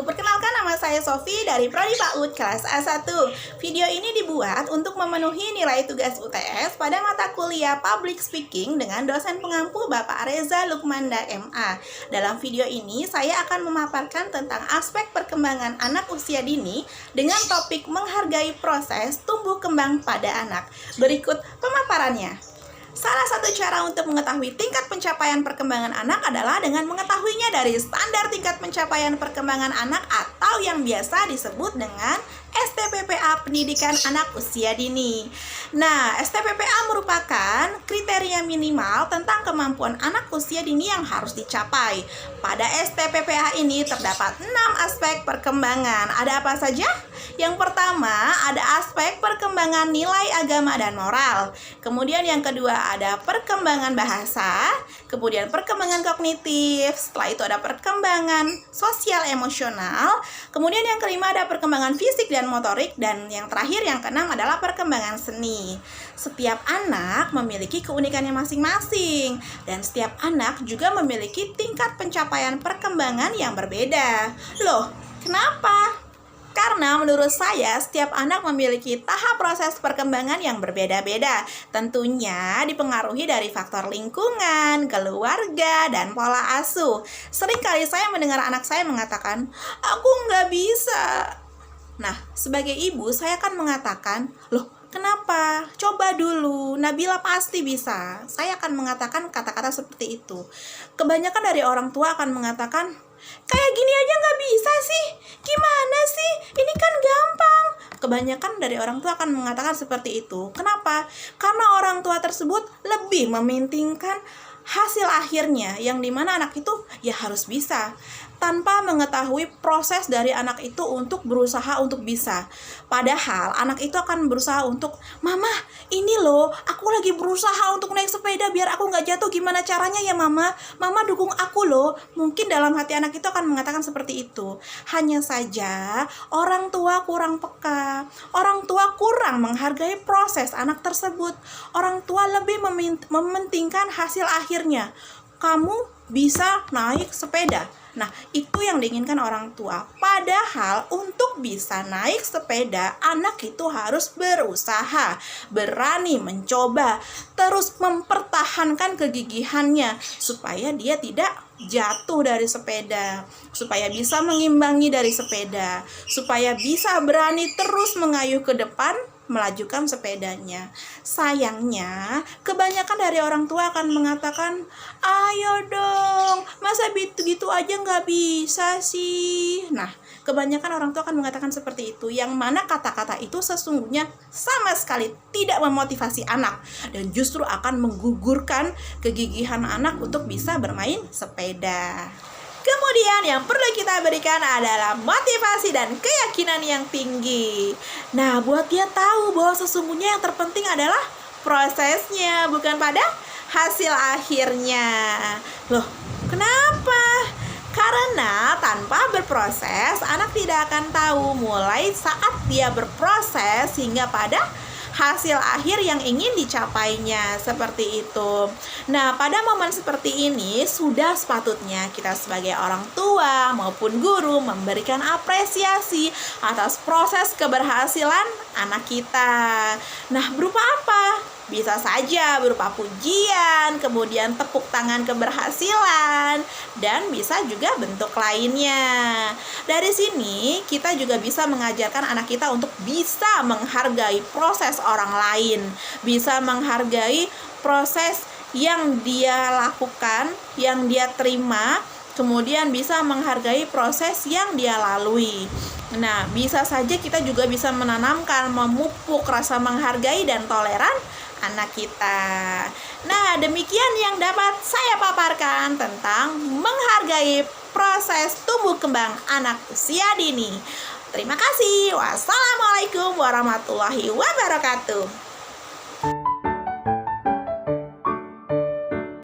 Perkenalkan, nama saya Sofi dari Prodi PAUD kelas A1. Video ini dibuat untuk memenuhi nilai tugas UTS pada mata kuliah Public Speaking dengan dosen pengampu Bapak Reza Lukmanda MA. Dalam video ini saya akan memaparkan tentang aspek perkembangan anak usia dini dengan topik menghargai proses tumbuh kembang pada anak. Berikut pemaparannya. Salah satu cara untuk mengetahui tingkat pencapaian perkembangan anak adalah dengan mengetahuinya dari standar tingkat pencapaian perkembangan anak atau yang biasa disebut dengan STPPA Pendidikan Anak Usia Dini. Nah, STPPA merupakan kriteria minimal tentang kemampuan anak usia dini yang harus dicapai. Pada STPPA ini terdapat 6 aspek perkembangan. Ada apa saja? Yang pertama, ada aspek perkembangan nilai agama dan moral. Kemudian yang kedua ada perkembangan bahasa, kemudian perkembangan kognitif, setelah itu ada perkembangan sosial emosional, kemudian yang kelima ada perkembangan fisik dan motorik, dan yang terakhir yang keenam adalah perkembangan seni. Setiap anak memiliki keunikannya masing-masing, dan setiap anak juga memiliki tingkat pencapaian perkembangan yang berbeda. Loh, kenapa? Karena menurut saya setiap anak memiliki tahap proses perkembangan yang berbeda-beda. Tentunya dipengaruhi dari faktor lingkungan, keluarga, dan pola asuh. Seringkali saya mendengar anak saya mengatakan, "Aku nggak bisa." Nah, sebagai ibu saya akan mengatakan, "Loh, kenapa? Coba dulu, Nabila pasti bisa." Saya akan mengatakan kata-kata seperti itu. Kebanyakan dari orang tua akan mengatakan, "Kayak gini aja nggak bisa sih, gimana sih? Ini kan gampang." Kebanyakan dari orang tua akan mengatakan seperti itu. Kenapa? Karena orang tua tersebut lebih mementingkan hasil akhirnya, yang dimana anak itu ya harus bisa, tanpa mengetahui proses dari anak itu untuk berusaha untuk bisa. Padahal anak itu akan berusaha untuk, "Mama, ini loh, aku lagi berusaha untuk naik sepeda biar aku nggak jatuh, gimana caranya ya Mama? Mama dukung aku loh." Mungkin dalam hati anak itu akan mengatakan seperti itu. Hanya saja orang tua kurang peka, orang tua kurang menghargai proses anak tersebut. Orang tua lebih mementingkan hasil akhirnya. Kamu bisa naik sepeda. Nah, itu yang diinginkan orang tua. Padahal untuk bisa naik sepeda, anak itu harus berusaha, berani mencoba, terus mempertahankan kegigihannya supaya dia tidak jatuh dari sepeda, supaya bisa mengimbangi dari sepeda, supaya bisa berani terus mengayuh ke depan, melajukan sepedanya. Sayangnya, kebanyakan dari orang tua akan mengatakan, "Ayo dong, masa gitu-gitu aja nggak bisa sih?" Nah, kebanyakan orang tua akan mengatakan seperti itu, yang mana kata-kata itu sesungguhnya sama sekali tidak memotivasi anak, dan justru akan menggugurkan kegigihan anak untuk bisa bermain sepeda. Kemudian yang perlu kita berikan adalah motivasi dan keyakinan yang tinggi. Nah, buat dia tahu bahwa sesungguhnya yang terpenting adalah prosesnya, bukan pada hasil akhirnya. Loh, kenapa? Karena tanpa berproses, anak tidak akan tahu mulai saat dia berproses hingga pada hasil akhir yang ingin dicapainya, seperti itu. Nah, pada momen seperti ini sudah sepatutnya kita sebagai orang tua maupun guru memberikan apresiasi atas proses keberhasilan anak kita. Nah, berupa apa? Bisa saja berupa pujian, kemudian tepuk tangan keberhasilan, dan bisa juga bentuk lainnya. Dari sini kita juga bisa mengajarkan anak kita untuk bisa menghargai proses orang lain, bisa menghargai proses yang dia lakukan, yang dia terima, kemudian bisa menghargai proses yang dia lalui. Nah, bisa saja kita juga bisa menanamkan, memupuk rasa menghargai dan toleran anak kita. Nah, demikian yang dapat saya paparkan tentang menghargai proses tumbuh kembang anak usia dini. Terima kasih. Wassalamualaikum warahmatullahi wabarakatuh.